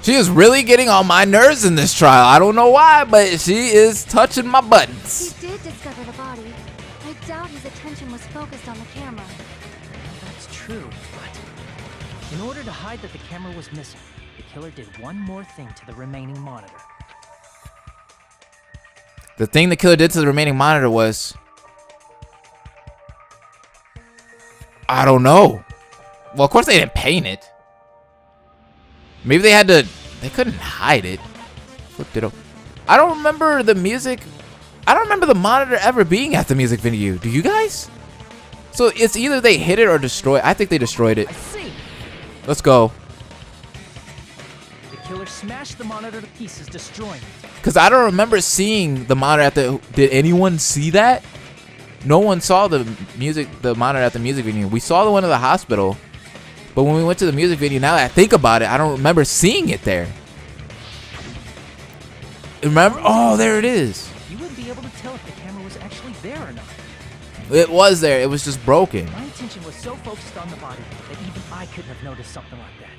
She is really getting on my nerves in this trial. I don't know why, but she is touching my buttons. He did discover the body. I doubt his attention was focused on the camera. That's true, but in order to hide that the camera was missing, the killer did one more thing to the remaining monitor. The thing the killer did to the remaining monitor was... I don't know. Well, of course they didn't paint it. Maybe they had to... They couldn't hide it. Flipped it over. I don't remember the music... I don't remember the monitor ever being at the music venue. Do you guys? So it's either they hit it or destroy it. I think they destroyed it. I see. Let's go. The killer smashed the monitor to pieces, destroying it. Because I don't remember seeing the monitor at the... Did anyone see that? No one saw the monitor at the music venue. We saw the one at the hospital. But when we went to the music venue, now that I think about it, I don't remember seeing it there. Remember? Oh, there it is. You wouldn't be able to tell if the camera was actually there or not. It was there. It was just broken. My attention was so focused on the body that even I couldn't have noticed something like that.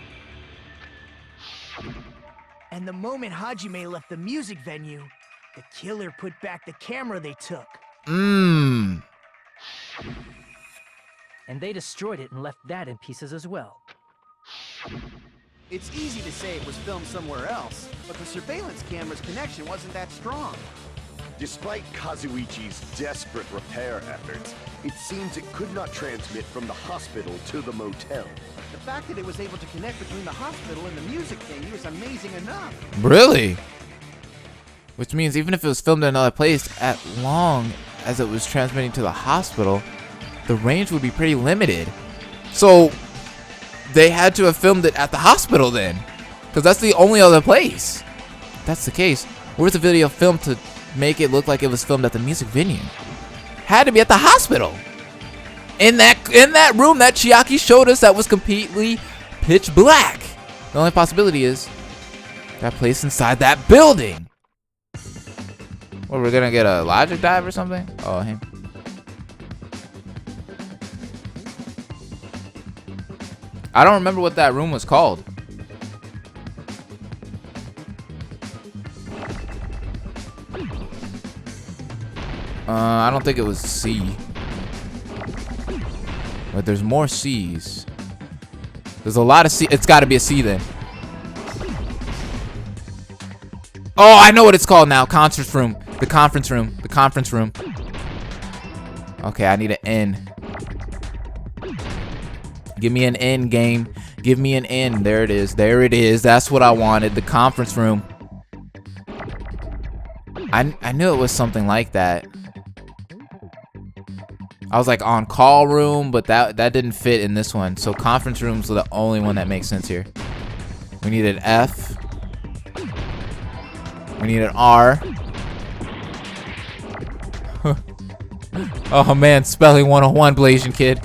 And the moment Hajime left the music venue, the killer put back the camera they took. Mmm. And they destroyed it and left that in pieces as well. It's easy to say it was filmed somewhere else, but the surveillance camera's connection wasn't that strong. Despite Kazuichi's desperate repair efforts, it seems it could not transmit from the hospital to the motel. The fact that it was able to connect between the hospital and the music venue is amazing enough. Really? Which means even if it was filmed in another place, as long as it was transmitting to the hospital, the range would be pretty limited. So they had to have filmed it at the hospital then, because that's the only other place. If that's the case, where's the video filmed to make it look like it was filmed at the music venue? Had to be at the hospital. In that room that Chiaki showed us that was completely pitch black. The only possibility is that place inside that building. What, we're gonna get a logic dive or something? Oh, hey. I don't remember what that room was called. I don't think it was C. But there's more C's. There's a lot of C. It's got to be a C then. Oh, I know what it's called now. Conference room. The conference room. The conference room. Okay, I need an N. Give me an N, game. Give me an N. There it is. There it is. That's what I wanted. The conference room. I knew it was something like that. I was like on call room, but that didn't fit in this one. So conference rooms are the only one that makes sense here. We need an F. We need an R. Oh man, spelling 101, Blasian kid.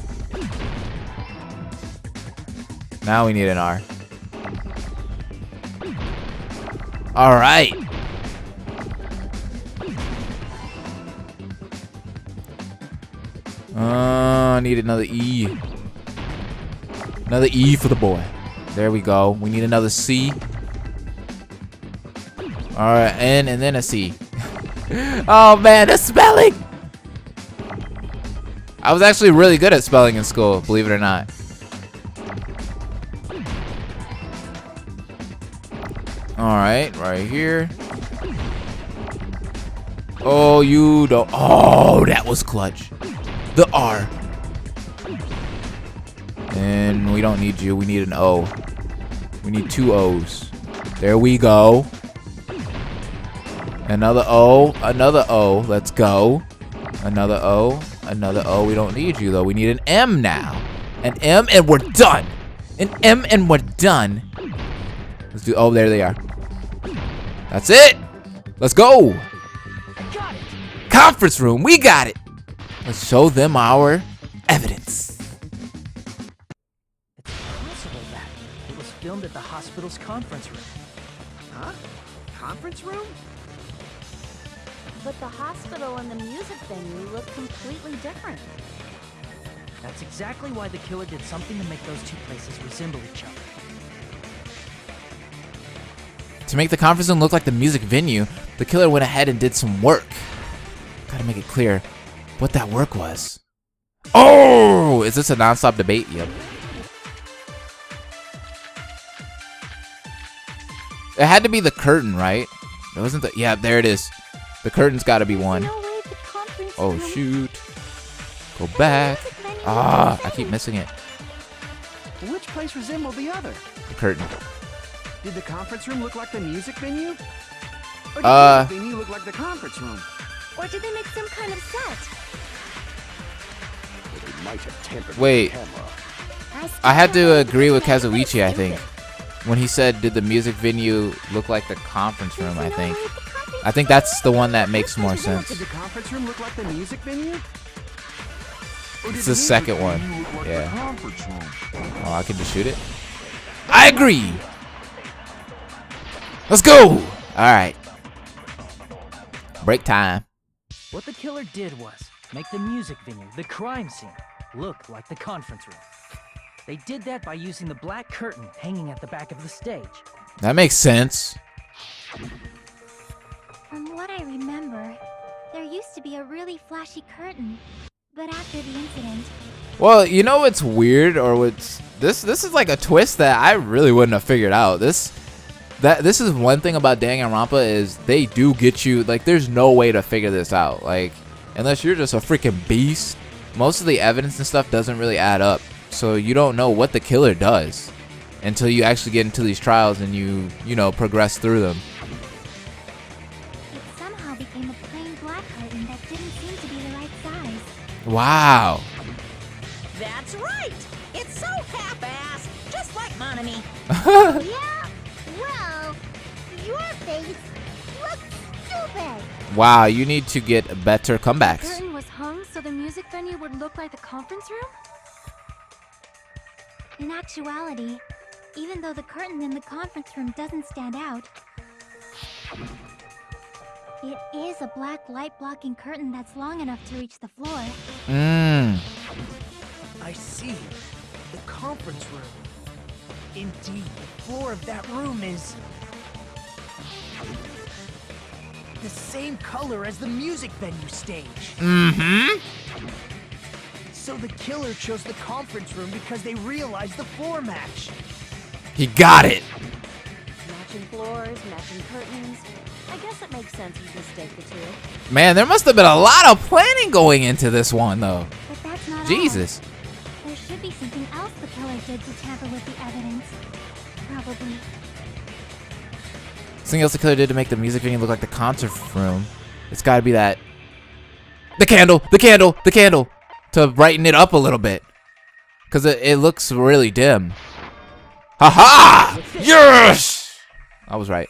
Now we need an R. All right. I need another E. Another E for the boy. There we go. We need another C. All right, N and then a C. Oh man, the spelling. I was actually really good at spelling in school, believe it or not. All right, right here. Oh, you don't. Oh, that was clutch. The R. And we don't need you. We need an O. We need two O's. There we go. Another O. Another O. Let's go. Another O. Another O. We don't need you, though. We need an M now. An M, and we're done. An M, and we're done. Let's do. Oh, there they are. That's it. Let's go. Got it. Conference room. We got it. Let's show them our evidence. It's possible that it was filmed at the hospital's conference room. Huh? Conference room? But the hospital and the music venue look completely different. That's exactly why the killer did something to make those two places resemble each other. To make the conference room look like the music venue, the killer went ahead and did some work. Gotta make it clear what that work was. Oh! Is this a non-stop debate? Yep. It had to be the curtain, right? It wasn't the... Yeah, there it is. The curtain's gotta be one. No way the conference Oh, room- shoot. Go back. Ah, I keep missing it. Which place resembled the other? The curtain. Did the conference room look like the music venue? Or did Uh. the music venue look like the conference room? Or did they make some kind of set? They might have tampered Wait. with the camera. I had to agree with Kazuichi, I think. When he said, did the music venue look like the conference room, I think. I think that's the one that makes more sense. Did the conference room look like the music venue? Or did It's the music second one. venue look like the Yeah. conference room? Oh, I can just shoot it? I agree! Let's go! Alright. Break time. What the killer did was make the music venue, the crime scene, look like the conference room. They did that by using the black curtain hanging at the back of the stage. That makes sense. From what I remember, there used to be a really flashy curtain. But after the incident, Well, you know what's weird, or what's this is like a twist that I really wouldn't have figured out. This is one thing about Danganronpa is they do get you, like, there's no way to figure this out. Like, unless you're just a freaking beast, most of the evidence and stuff doesn't really add up. So you don't know what the killer does until you actually get into these trials and you know, progress through them. it somehow became a plain black curtain that didn't seem to be the right size. Wow. That's right! It's so half-assed, just like Monami. Yeah, well, your face looks stupid. Wow, you need to get better The comebacks. curtain was hung so the music venue would look like the conference room? In actuality, even though the curtain in the conference room doesn't stand out, it is a black light-blocking curtain that's long enough to reach the floor. Mmm. I see. The conference room. Indeed, the floor of that room is the same color as the music venue stage. Mm-hmm. So the killer chose the conference room because they realized the floor match. He got it. Matching floors, matching curtains. I guess it makes sense you'd mistake the two. Man, there must have been a lot of planning going into this one, though. But that's not all. Jesus. There should be something else the killer did to tamper with the evidence. Probably. Something else the killer did to make the music venue look like the concert room. It's gotta be that. The candle! The candle! The candle! To brighten it up a little bit. Because it looks really dim. Haha! Yes! I was right.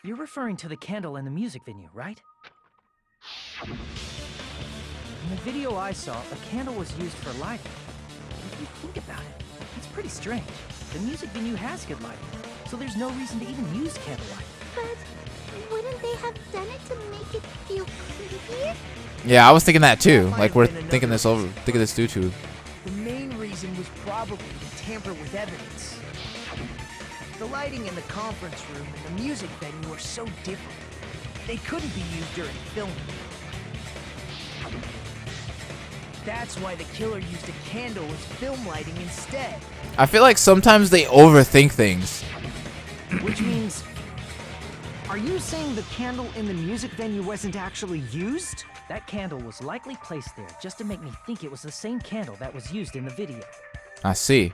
You're referring to the candle in the music venue, right? In the video I saw, a candle was used for lighting. If you think about it, it's pretty strange. The music venue has good lighting, so there's no reason to even use candlelight. But wouldn't they have done it to make it feel creepier? Yeah, I was thinking that too. Might Like, have we're been thinking another this over. Thinking this through too. The main reason was probably to tamper with evidence. The lighting in the conference room and the music venue are so different. They couldn't be used during filming. That's why the killer used a candle as film lighting instead. I feel like sometimes they overthink things. Which means... Are you saying the candle in the music venue wasn't actually used? That candle was likely placed there just to make me think it was the same candle that was used in the video. I see.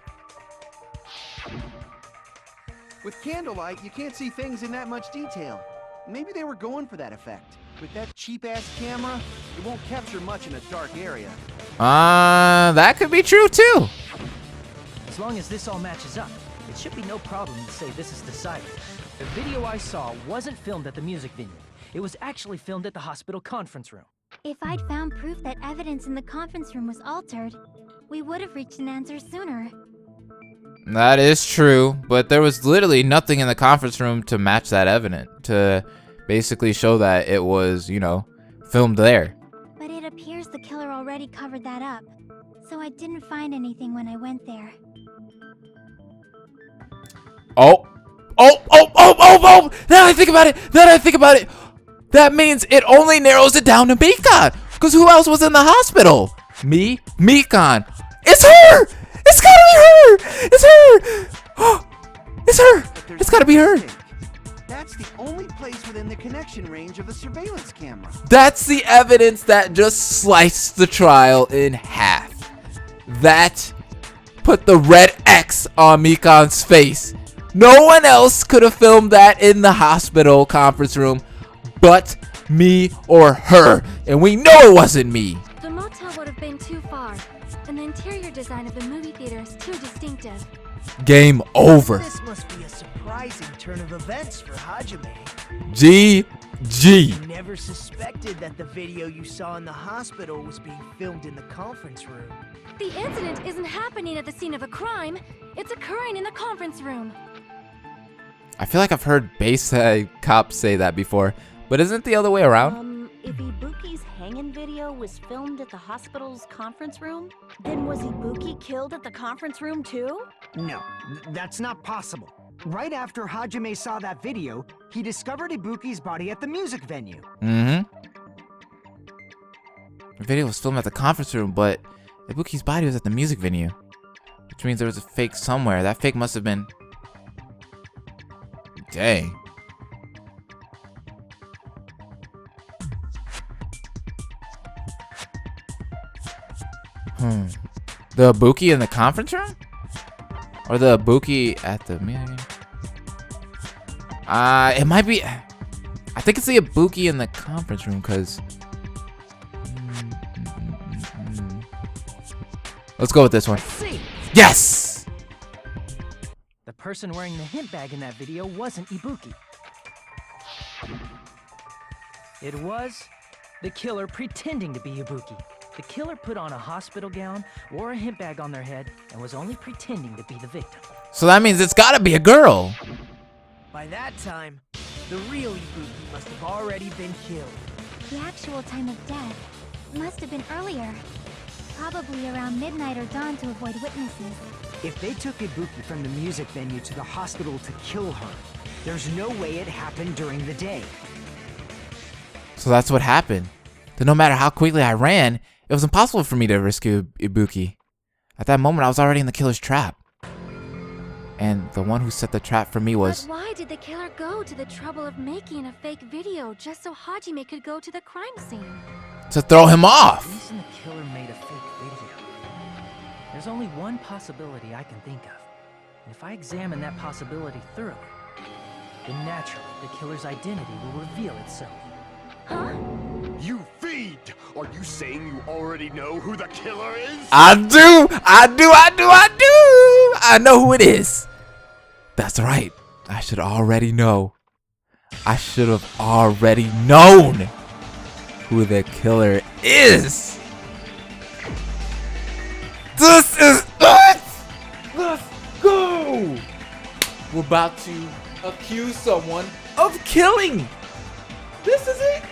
With candlelight, you can't see things in that much detail. Maybe they were going for that effect. With that cheap-ass camera, it won't capture much in a dark area. That could be true too. As long as this all matches up, it should be no problem to say this is decided. The video I saw wasn't filmed at the music venue. It was actually filmed at the hospital conference room. If I'd found proof that evidence in the conference room was altered, we would have reached an answer sooner. That is true, but there was literally nothing in the conference room to match that evidence, to basically show that it was, you know, filmed there. But it appears the killer already covered that up, so I didn't find anything when I went there. Oh! Oh! Oh! Oh! Oh! Oh! Now I think about it. That means it only narrows it down to Mikan. Because who else was in the hospital? Me, Mikan. It's her! It's gotta be her! It's her! It's her! It's gotta be her! That's the only place within the connection range of the surveillance camera. That's the evidence that just sliced the trial in half. That put the red X on Mikan's face. No one else could have filmed that in the hospital conference room but me or her. And we know it wasn't me. The motel would have been too far, and the interior design of the movie theater is too distinctive. Game over. This must be a surprising turn of events for Hajime. GG. You never suspected that the video you saw in the hospital was being filmed in the conference room. The incident isn't happening at the scene of a crime. It's occurring in the conference room. I feel like I've heard Bayside cops say that before, but isn't it the other way around? If Ibuki's hanging video was filmed at the hospital's conference room, then was Ibuki killed at the conference room too? No, that's not possible. Right after Hajime saw that video, he discovered Ibuki's body at the music venue. The video was filmed at the conference room, but Ibuki's body was at the music venue. Which means there was a fake somewhere. That fake must have been... Dang. The Ibuki in the conference room? Or the Ibuki at the music? It might be... I think it's the Ibuki in the conference room, because... Let's go with this one. See, Yes! the person wearing the hint bag in that video wasn't Ibuki. It was the killer pretending to be Ibuki. The killer put on a hospital gown, wore a hint bag on their head, and was only pretending to be the victim. So that means it's gotta be a girl. By that time, the real Ibuki must have already been killed. The actual time of death must have been earlier. Probably around midnight or dawn to avoid witnesses. If they took Ibuki from the music venue to the hospital to kill her, there's no way it happened during the day. So that's what happened. Then no matter how quickly I ran, it was impossible for me to rescue Ibuki. At that moment, I was already in the killer's trap. And the one who set the trap for me was... But why did the killer go to the trouble of making a fake video just so Hajime could go to the crime scene? to throw him off. The reason the killer made a fake video. There's only one possibility I can think of. And if I examine that possibility thoroughly, then naturally the killer's identity will reveal itself. Huh? You fiend! Are you saying you already know who the killer is? I do! I know who it is. That's right. I should already know. I should have already known who the killer is. This is it! Let's go! We're about to accuse someone of killing. This is it.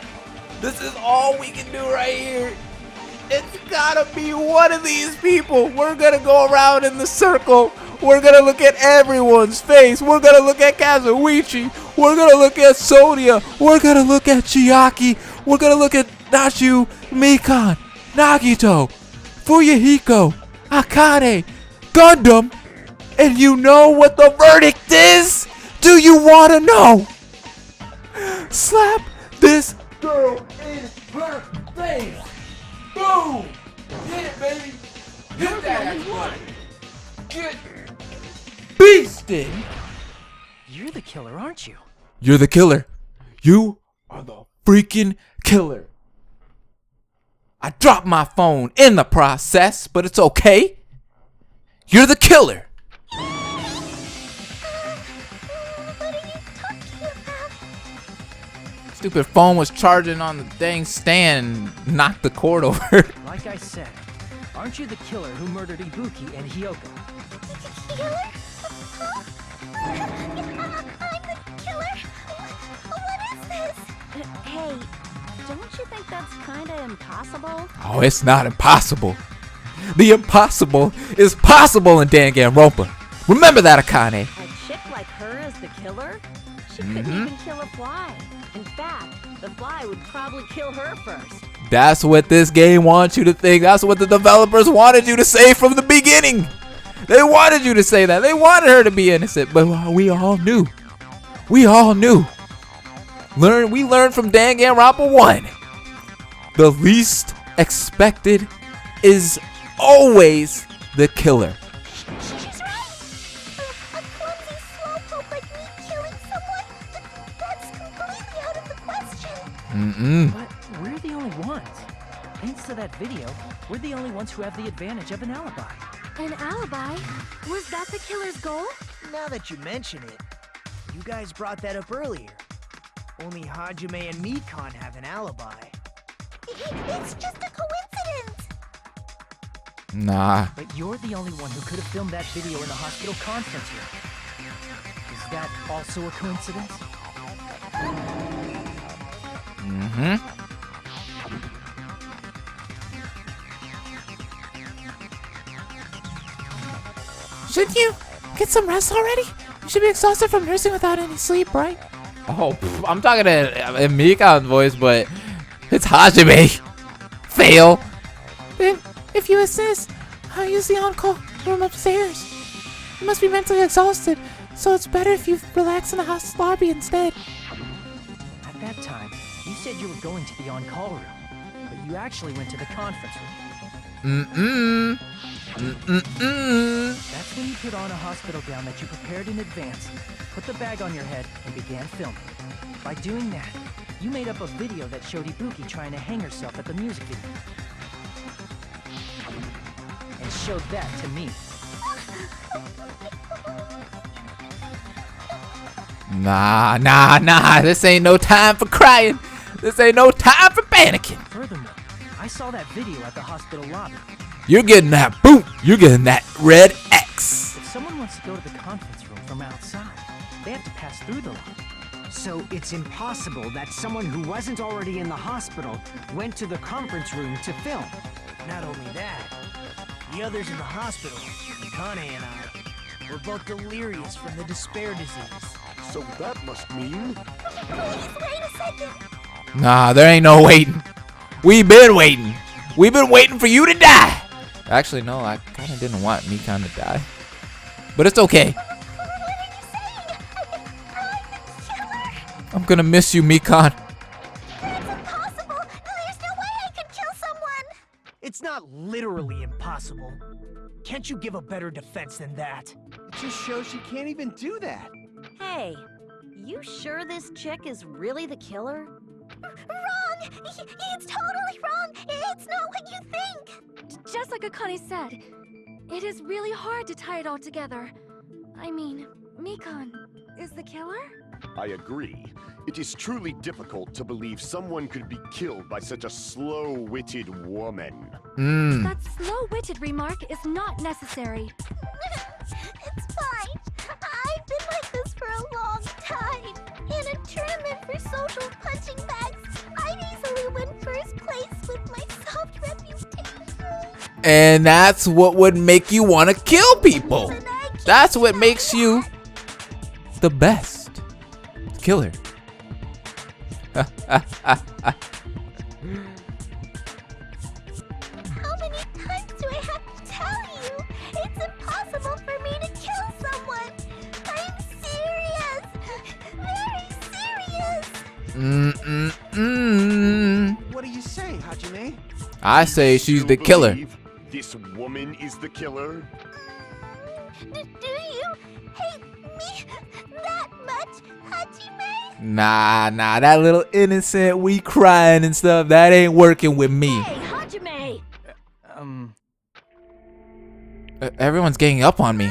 This is all we can do right here. It's gotta be one of these people. We're gonna go around in the circle. We're gonna look at everyone's face. We're gonna look at Kazuichi. We're gonna look at Sonia. We're gonna look at Chiaki. We're gonna look at Nachu, Mikan, Nagito, Fuyuhiko, Akane, Gundam. And you know what the verdict is? Do you wanna know? Slap this girl in her face. Boom! Hit it, baby. Hit that ass. Get beasted. You're the killer, aren't you? You're the killer. You are the freaking killer. I dropped my phone in the process, but it's okay. You're the killer. Stupid phone was charging on the dang stand and knocked the cord over. Like I said, aren't you the killer who murdered Ibuki and Hyoko? Killer? Huh? I'm the killer? What is this? Hey, don't you think that's kinda impossible? Oh, it's not impossible. The impossible is possible in Danganronpa. Remember that, Akane. A chick like her is the killer? She couldn't even kill a fly. In fact, the fly would probably kill her first. That's what this game wants you to think. That's what the developers wanted you to say from the beginning. They wanted you to say that. They wanted her to be innocent, but we all knew. We all knew. We learned from Danganronpa 1. The least expected is always the killer. She's right. A clumsy slowpoke like me killing someone? That's completely out of the question. But we're the only ones. Thanks to that video, we're the only ones who have the advantage of an alibi. An alibi? Was that the killer's goal? Now that you mention it, you guys brought that up earlier. Only Hajime and Mikan have an alibi. It's just a coincidence. Nah. But you're the only one who could have filmed that video in the hospital conference room. Is that also a coincidence? Shouldn't you get some rest already? You should be exhausted from nursing without any sleep, right? Oh, I'm talking to Mikan's voice, but it's Hajime. Fail. Then, if you insist, I'll use the on-call room upstairs. You must be mentally exhausted, so it's better if you relax in the house lobby instead. At that time, you said you were going to the on-call room, but you actually went to the conference room. That's when you put on a hospital gown that you prepared in advance, put the bag on your head, and began filming. By doing that, you made up a video that showed Ibuki trying to hang herself at the music video. And showed that to me. Nah. This ain't no time for crying. This ain't no time for panicking. Furthermore, I saw that video at the hospital lobby. You're getting that boot. You're getting that red X. If someone wants to go to the conference room from outside, they have to pass through the lobby. So it's impossible that someone who wasn't already in the hospital went to the conference room to film. Not only that, the others in the hospital, Mikane and I, were both delirious from the despair disease. So that must mean... Please, wait a second. Nah, there ain't no waiting. We've been waiting. We've been waiting for you to die. Actually, no, I kind of didn't want Mikan to die. But it's okay. What are you saying? I'm the killer? I'm gonna miss you, Mikan. That's impossible. There's no way I could kill someone. It's not literally impossible. Can't you give a better defense than that? It just shows she can't even do that. Hey, you sure this chick is really the killer? Wrong! It's totally wrong! It's not what you think! Just like Akane said, it is really hard to tie it all together. I mean, Mikan is the killer? I agree. It is truly difficult to believe someone could be killed by such a slow-witted woman. That slow-witted remark is not necessary. It's fine. I've been like this for a long time. In a tournament for social punching bags, I'd easily win first place with my soft reputation. And that's what would make you want to kill people. That's what makes you the best killer. How many times do I have to tell you? It's impossible for me to kill someone. I'm serious. Very serious. What do you say, Hajime? I say she's the Still killer. believe this woman is the killer? Do you hate me that much, Hajime? Nah, that little innocent, we crying and stuff, that ain't working with me. Hey, Hajime! Everyone's ganging up on me.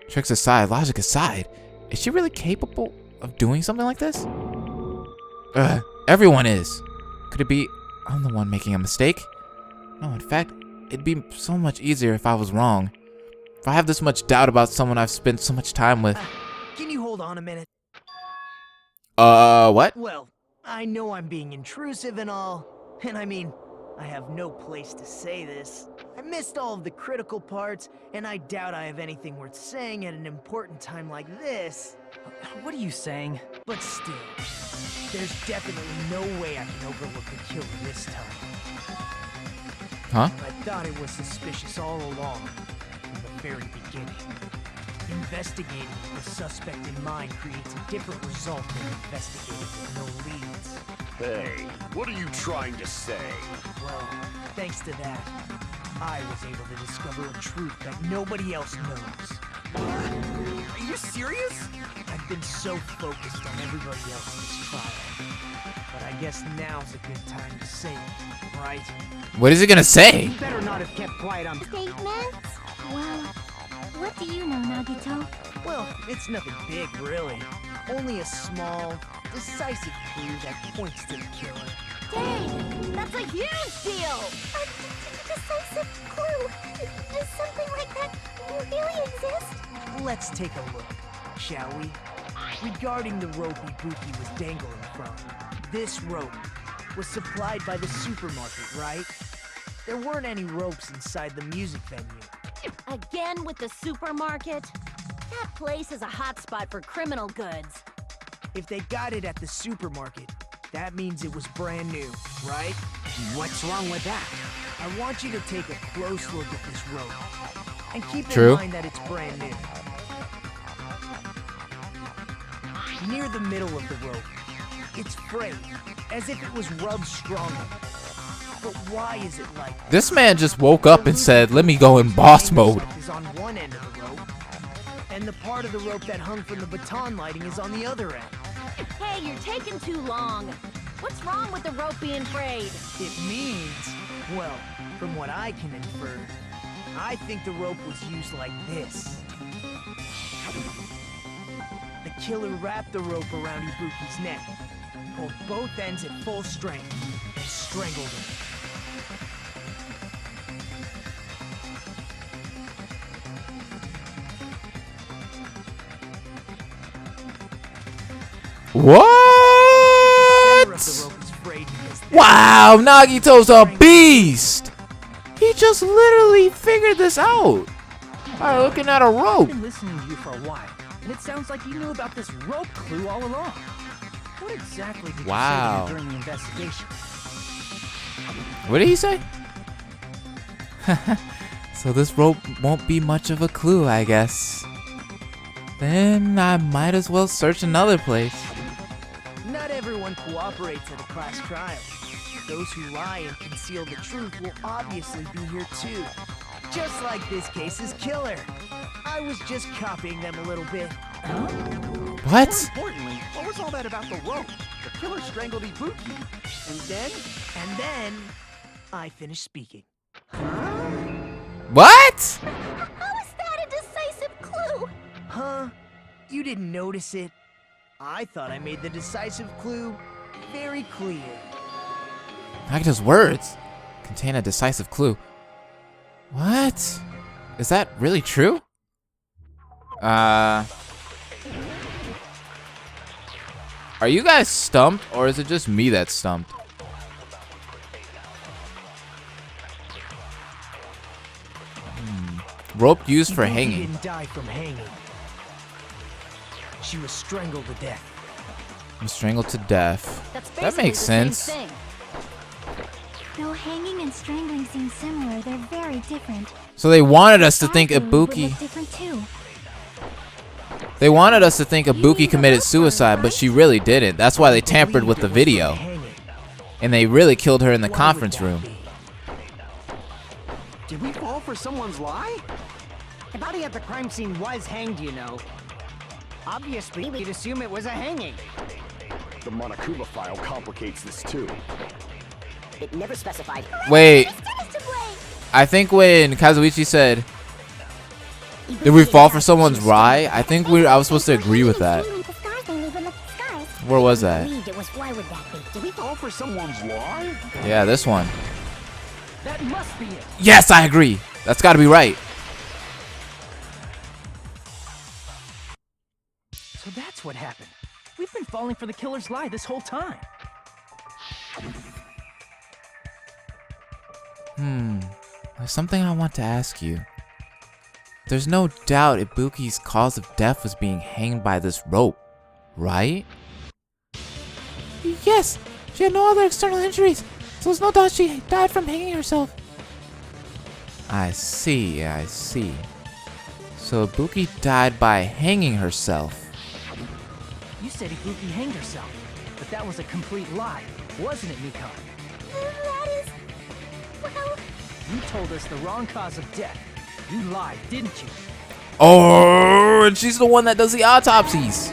Tricks aside, logic aside, is she really capable of doing something like this? Everyone is. Could it be I'm the one making a mistake? No, in fact, it'd be so much easier if I was wrong. If I have this much doubt about someone I've spent so much time with. Can you hold on a minute? What? Well, I know I'm being intrusive and all, and I mean, I have no place to say this. I missed all of the critical parts, and I doubt I have anything worth saying at an important time like this. What are you saying? But still, there's definitely no way I can overlook the killer this time. Huh? I thought it was suspicious all along, from the very beginning. Investigating with the suspect in mind creates a different result than investigating with no leads. Hey, what are you trying to say? Well, thanks to that, I was able to discover a truth that nobody else knows. Are you serious? I've been so focused on everybody else in this trial. But I guess now's a good time to say it, right? What is he gonna say? You better not have kept quiet on. Statements? Well, what do you know, Nagito? Well, it's nothing big, really. Only a small, decisive clue that points to the killer. Dang, that's a huge deal! A decisive clue. Does something like that really exist? Let's take a look, shall we? Regarding the rope Ibuki was dangling from, this rope was supplied by the supermarket, right? There weren't any ropes inside the music venue. Again with the supermarket? That place is a hotspot for criminal goods. If they got it at the supermarket, that means it was brand new, right? What's wrong with that? I want you to take a close look at this rope. And keep True. in mind that it's brand new. Near the middle of the rope, it's frayed, as if it was rubbed strongly. But why is it like that? This man just woke up and said, "Let me go in boss mode." Is on one end of the rope, and the part of the rope that hung from the baton lighting is on the other end. Hey, you're taking too long. What's wrong with the rope being frayed? It means, well, from what I can infer, I think the rope was used like this. The killer wrapped the rope around Ibuki's neck, pulled both ends at full strength, and strangled her. What? The rope is frayed because Wow, Nagito's a beast. He just literally figured this out by looking at a rope. I've been listening to you for a while, and it sounds like you knew about this rope clue all along. What exactly did Wow. you say to me during the investigation? What did he say? So this rope won't be much of a clue, I guess. Then I might as well search another place. not everyone cooperates at a class trial. Those who lie and conceal the truth will obviously be here too. Just like this case's killer. I was just copying them a little bit. What? More importantly, what was all that about the rope? The killer strangled Ibuki. And then I finished speaking. What? How is that a decisive clue? Huh? You didn't notice it? I thought I made the decisive clue very clear. Nagito's words contain a decisive clue. What? Is that really true? Are you guys stumped, or is it just me that's stumped? Rope used for Ibuki hanging. didn't die from hanging. She was strangled to death. I'm strangled to death. That's That basically makes the same sense. thing. Though hanging and strangling seem similar, they're very different. So they wanted us to think Stab wound would Ibuki. look different too. They wanted us to think Ibuki committed suicide, but she really didn't. That's why they tampered with the video. Hanging. And they really killed her in the Why would conference that room. be? did we fall for someone's lie? The body at the crime scene was hanged, you know. Obviously, we'd assume it was a hanging. The Monokuma file complicates this too. It never specified. Wait, Dennis to blame. I think when Kazuichi said, "Did we fall for someone's lie?" I think I was supposed to agree with that. The scars they leave in the skies. Where was that? Believed it was. Why would that be? Did we fall for someone's lie? Yeah, this one. That must be it. Yes, I agree. That's got to be right. So that's what happened. We've been falling for the killer's lie this whole time. There's something I want to ask you. There's no doubt Ibuki's cause of death was being hanged by this rope, right? Yes! She had no other external injuries, so there's no doubt she died from hanging herself. I see, I see. So Ibuki died by hanging herself. You said Ibuki hanged herself, but that was a complete lie, wasn't it, Mikon? That is... well... You told us the wrong cause of death. You lied, didn't you? Oh, and she's the one that does the autopsies.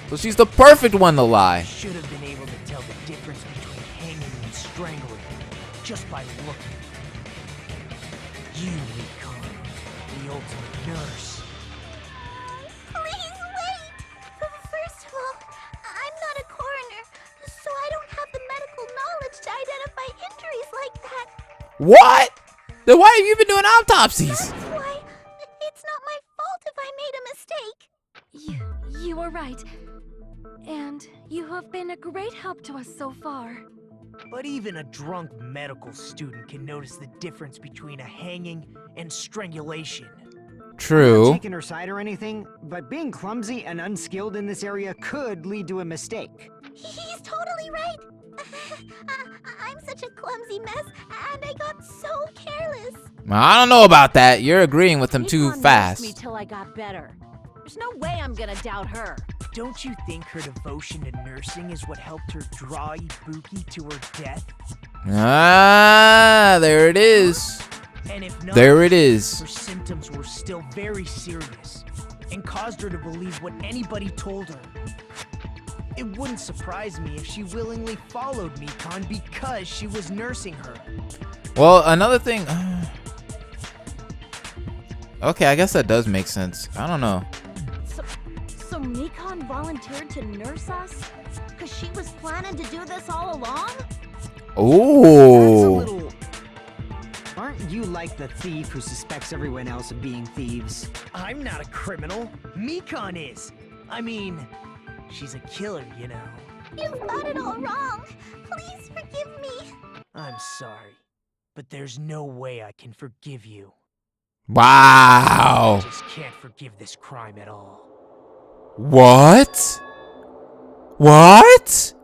So she's the perfect one to lie. Should have been able to tell the difference between hanging and strangling just by looking. You, Mikon, the ultimate nurse. Please wait! First of all, I'm not a coroner, so I don't have the medical knowledge to identify injuries like that. What? Then why have you been doing autopsies? That's why it's not my fault if I made a mistake. You are right. And you have been a great help to us so far. But even a drunk medical student can notice the difference between a hanging and strangulation. I'm True. not taking her side or anything, but being clumsy and unskilled in this area could lead to a mistake. He's totally right. I'm such a clumsy mess, and I got so careless. I don't know about that. You're agreeing with him too Mikon fast. nursed me till I got better. There's no way I'm gonna doubt her. Don't you think her devotion to nursing is what helped her draw Ibuki to her death? Ah, there it is. And if not, There it is. her symptoms were still very serious and caused her to believe what anybody told her. It wouldn't surprise me if she willingly followed Mikon because she was nursing her. Well, another thing. Okay, I guess that does make sense. I don't know. So Mikon volunteered to nurse us? Because she was planning to do this all along? That's a Ooh. little... Aren't you like the thief who suspects everyone else of being thieves? I'm not a criminal. Mikon is. I mean, she's a killer, you know. You've got it all wrong. Please forgive me. I'm sorry, but there's no way I can forgive you. Wow. I just can't forgive this crime at all. What? What?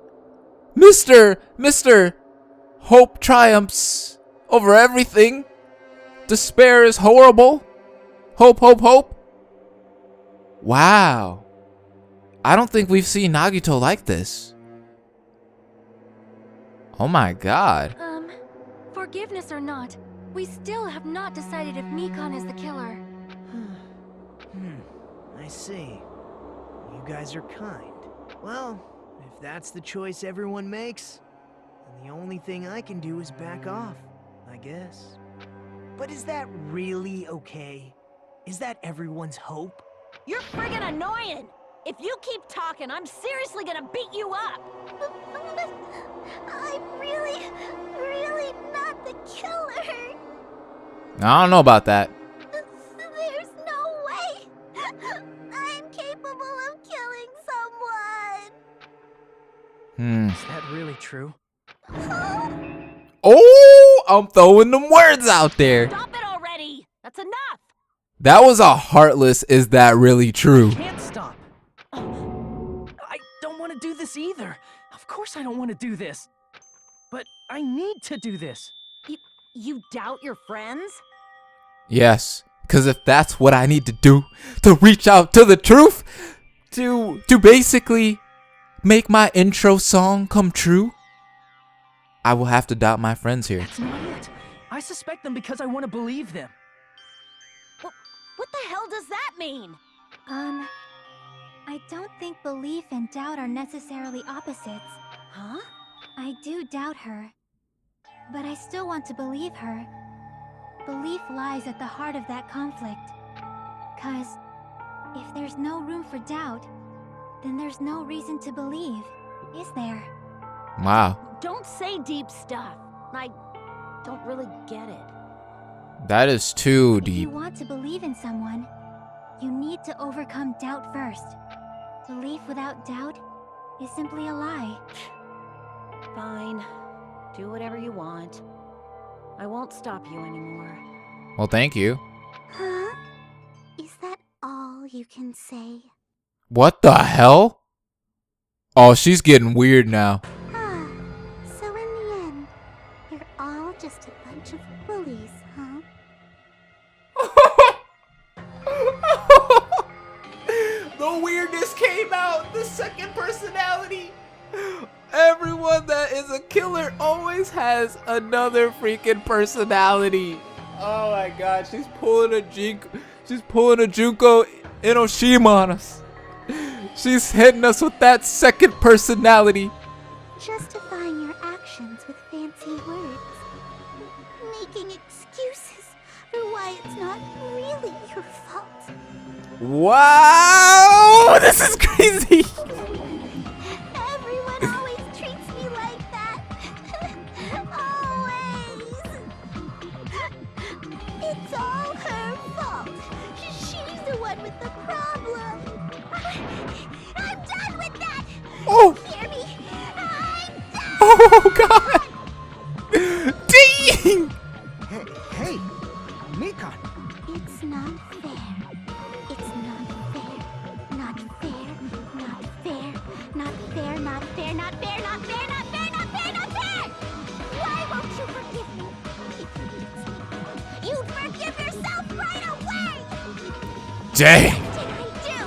Mr. Hope triumphs over everything. Despair is horrible. Hope. Wow. I don't think we've seen Nagito like this. Oh my god. Forgiveness or not, we still have not decided if Mikon is the killer. I see. You guys are kind. Well, if that's the choice everyone makes, then the only thing I can do is back off, I guess. But is that really okay? Is that everyone's hope? You're friggin' annoying! If you keep talking, I'm seriously gonna beat you up! But I'm really not the killer. I don't know about that. There's no way. I'm capable of killing someone. Is that really true? Oh, I'm throwing them words out there. Stop it already! That's enough! That was a heartless, is that really true? Can't stop. I don't want to do this either. Of course I don't want to do this. But I need to do this. You doubt your friends? Yes, because if that's what I need to do to reach out to the truth, to basically make my intro song come true, I will have to doubt my friends here. That's not it. I suspect them because I want to believe them. What the hell does that mean? I don't think belief and doubt are necessarily opposites. Huh? I do doubt her, but I still want to believe her. Belief lies at the heart of that conflict. 'Cause if there's no room for doubt, then there's no reason to believe, is there? Wow, Don't say deep stuff. I don't really get it. that is too If you deep. want to believe in someone, you need to overcome doubt first. Belief without doubt is simply a lie. Fine. Do whatever you want. I won't stop you anymore. Well, thank you. Huh? Is that all you can say? What the hell? Oh, she's getting weird now. Ah, so in the end, you're all just a bunch of bullies, huh? The weirdness came out. The second personality. Everyone that is a killer always has another freaking personality. Oh my god, she's pulling a Junko Inoshima on us. She's hitting us with that second personality. Justifying your actions with fancy words. Making excuses for why it's not really your fault. Wow, this is crazy. Everyone always treats me like that. Always. It's all her fault. She's the one with the problem. I'm done with that. Oh. Hear me? I'm done. Oh god. Dang. Hey, Mikan. It's not fair. It's not fair. Not fair. Not fair. Not fair. Not fair. Not fair. Not fair. Not fair. Not fair. Not fair. Why won't you forgive me? You'd forgive yourself right away. Dang. What did I do?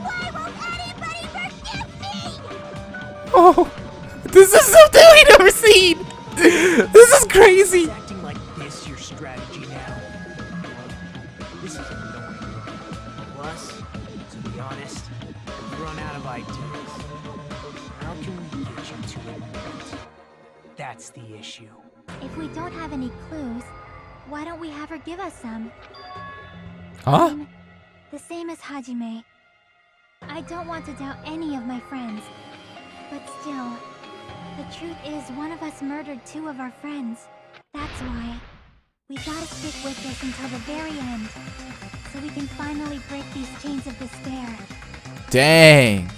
Why won't anybody forgive me? Oh, this is something we never seen. This is crazy. Is acting like this your strategy now? This is annoying. Plus, to be honest, I've run out of ideas. How can we get you to admit? That's the issue. If we don't have any clues, why don't we have her give us some? Huh? The same as Hajime. I don't want to doubt any of my friends. But still, the truth is one of us murdered 2 of our friends. That's why. We gotta stick with this until the very end. So we can finally break these chains of despair. Dang.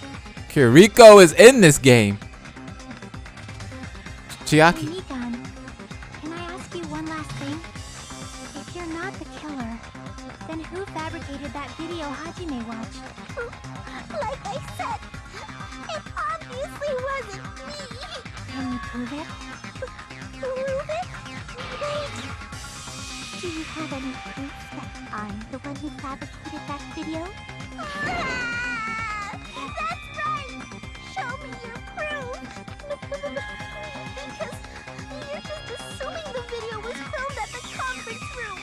Kiriko is in this game. Chiaki. Hey, Mikan, can I ask you one last thing? If you're not the killer, then who fabricated that video Hajime watched? Like I said, it obviously wasn't me. Can you prove it? Prove it? Wait. Do you have any proof that I'm the one who fabricated that video? Ah, that's right! Show me your proof! Because you're just assuming the video was filmed at the conference room.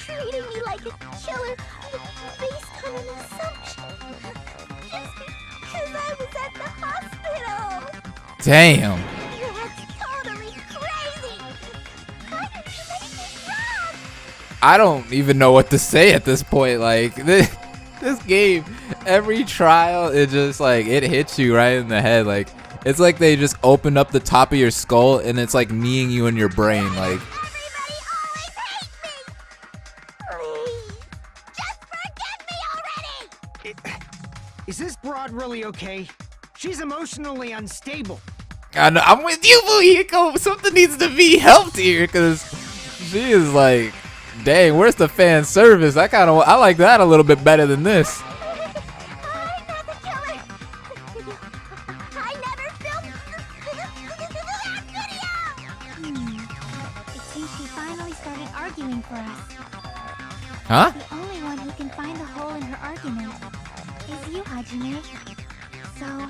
Treating me like a killer based on an assumption. Just because I was at the hospital. Damn. That's totally crazy. Why did you make me wrong? I don't even know what to say at this point. Like this game, every trial, it just like it hits you right in the head. Like it's like they just opened up the top of your skull and it's like kneeing you in your brain. Like Everybody always hates me. Please, just forgive me already. Is this broad really okay? She's emotionally unstable. I'm with you, Fuyiko. Something needs to be helped here because she is like, dang, where's the fan service? I like that a little bit better than this. I'm not the killer. I never filmed that video. It seems she finally started arguing for us. Huh? The only one who can find the hole in her argument is you, Hajime. So,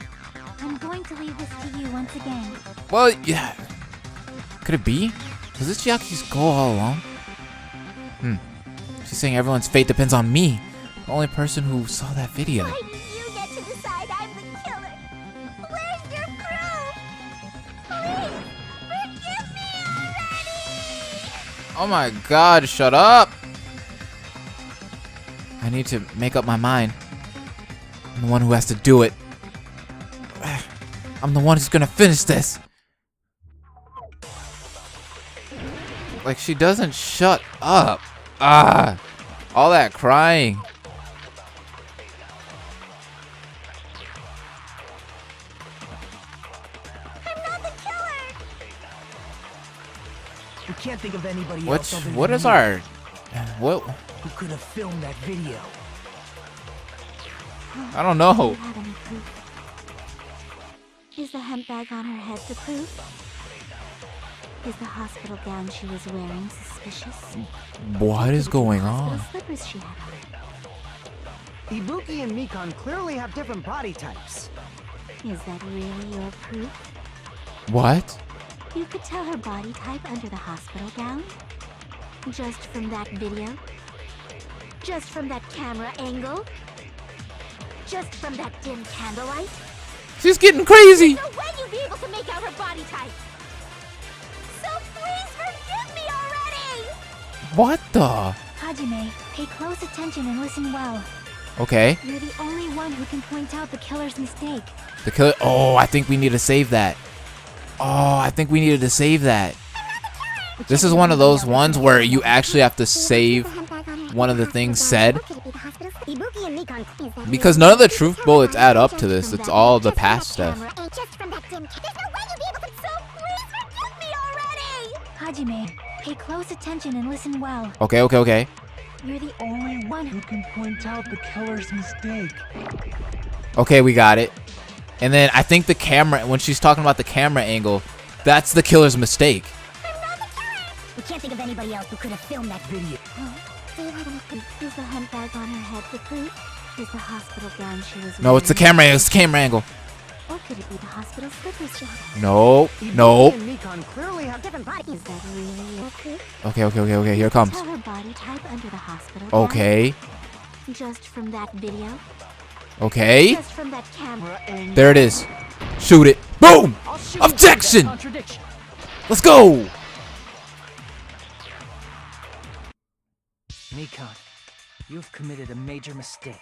I'm going to leave this to you once again. Well, yeah. Could it be? Was this Chiaki's goal all along? She's saying everyone's fate depends on me. The only person who saw that video. Why do you get to decide I'm the killer? Where's your proof? Please, forgive me already! Oh my god, shut up! I need to make up my mind. I'm the one who has to do it. I'm the one who's gonna finish this. Like, she doesn't shut up. All that crying. I'm not the killer! We can't think of anybody What's else other what than is you our what? who could have filmed that video. I don't know. Do you have any proof? Is the hemp bag on her head the proof? Is the hospital gown she was wearing suspicious? What is going Hospital on? slippers she had on. Ibuki and Mikan clearly have different body types. Is that really your proof? What? You could tell her body type under the hospital gown? Just from that video? Just from that camera angle? Just from that dim candlelight? She's getting crazy. No way you'd be able to make out her body type! So please forgive me already! What the? Hajime, pay close attention and listen well. Okay. You're the only one who can point out the killer's mistake. The killer. Oh, I think we need to save that. Oh, I think we needed to save that. This is one of those ones where you actually have to save one of the things said. Because none of the truth bullets add up to this. It's all the past stuff. Hajime, pay close attention and listen well. Okay, okay, okay. You're the only one who can point out the killer's mistake. Okay, we got it. And then I think the camera, when she's talking about the camera angle, that's the killer's mistake. We can't think of anybody else who could have filmed that video. Do you have any proof? Is the hemp bag on her head the proof? Is the hospital gown she was No, it's the camera. It's the camera angle. Or could it be the hospital slippers she had? No, Ibuki no. and Mikan clearly have different bodies. Is that really your proof? Okay, okay, okay, okay. Here it comes. Tell her body type under the hospital gown? Okay, Just from that video? okay. Just from that camera angle? There it is. Shoot it. Boom! I'll shoot you for that Objection! contradiction. Let's go! Mikan, you've committed a major mistake.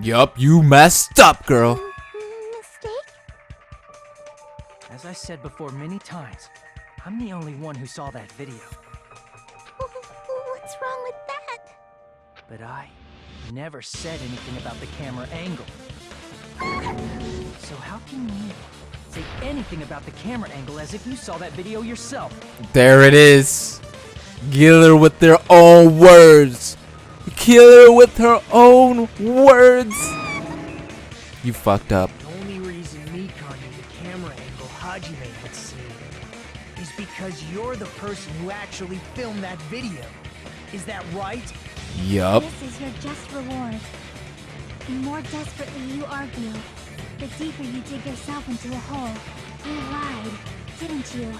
Yup, you messed up, girl. Mistake? As I said before many times, I'm the only one who saw that video. What's wrong with that? But I never said anything about the camera angle. So how can you say anything about the camera angle as if you saw that video yourself? There it is. Kill her with their own words. Kill her with her own words. You fucked up. The only reason Mikan knew the camera angle Hajime had seen is because you're the person who actually filmed that video. Is that right? Yup. This is your just reward. The more desperately you argue, the deeper you dig yourself into a hole. You lied, didn't you?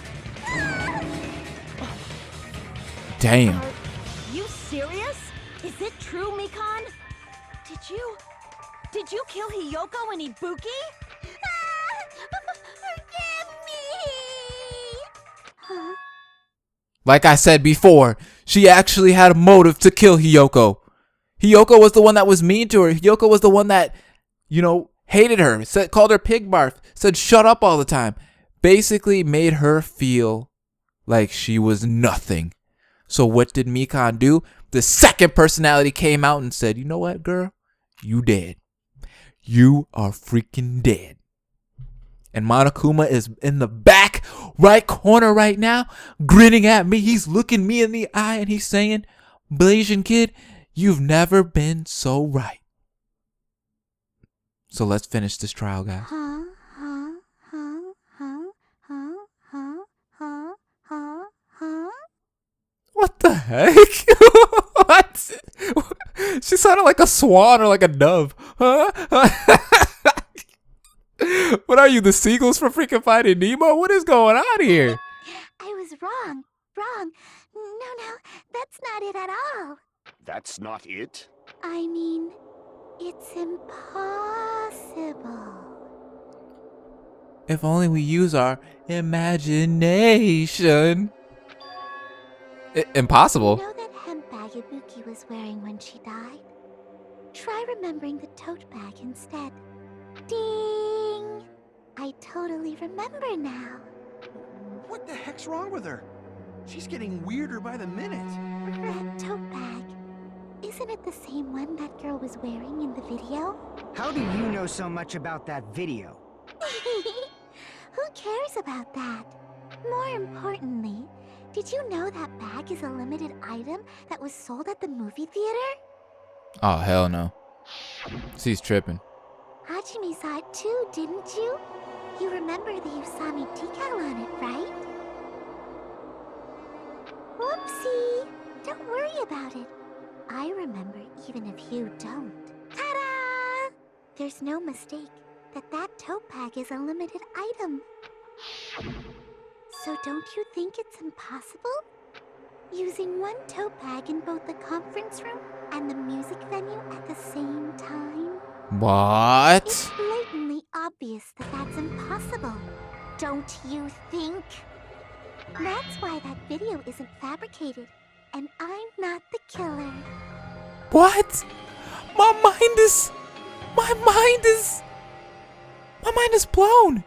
Damn. Are you serious? Is it true, Mikan? Did you kill Hiyoko and Ibuki? Forgive me! Huh? Like I said before, she actually had a motive to kill Hiyoko. Hiyoko was the one that was mean to her. Hiyoko was the one that, hated her, called her pig barf, said shut up all the time. Basically made her feel like she was nothing. So what did Mikan do? The second personality came out and said, you know what, girl? You dead. You are freaking dead. And Monokuma is in the back right corner right now, grinning at me. He's looking me in the eye and he's saying, Blasian kid, you've never been so right. So let's finish this trial, guys. What the heck? What? She sounded like a swan or like a dove. Huh? What are you, the seagulls from freaking Finding Nemo? What is going on here? I was wrong. No, that's not it at all. That's not it? I mean, it's impossible. If only we use our imagination. Impossible. You know that hemp bag Ibuki was wearing when she died? Try remembering the tote bag instead. Ding! I totally remember now. What the heck's wrong with her? She's getting weirder by the minute. That tote bag. Isn't it the same one that girl was wearing in the video? How do you know so much about that video? Who cares about that? More importantly, Did you know that bag is a limited item that was sold at the movie theater? Oh, hell no. She's tripping. Hajime saw it too, didn't you? You remember the Usami decal on it, right? Whoopsie! Don't worry about it. I remember even if you don't. Ta-da! There's no mistake that that tote bag is a limited item. So don't you think it's impossible? Using one tote bag in both the conference room and the music venue at the same time? What? It's blatantly obvious that that's impossible. Don't you think? That's why that video isn't fabricated, and I'm not the killer. What? My mind is blown.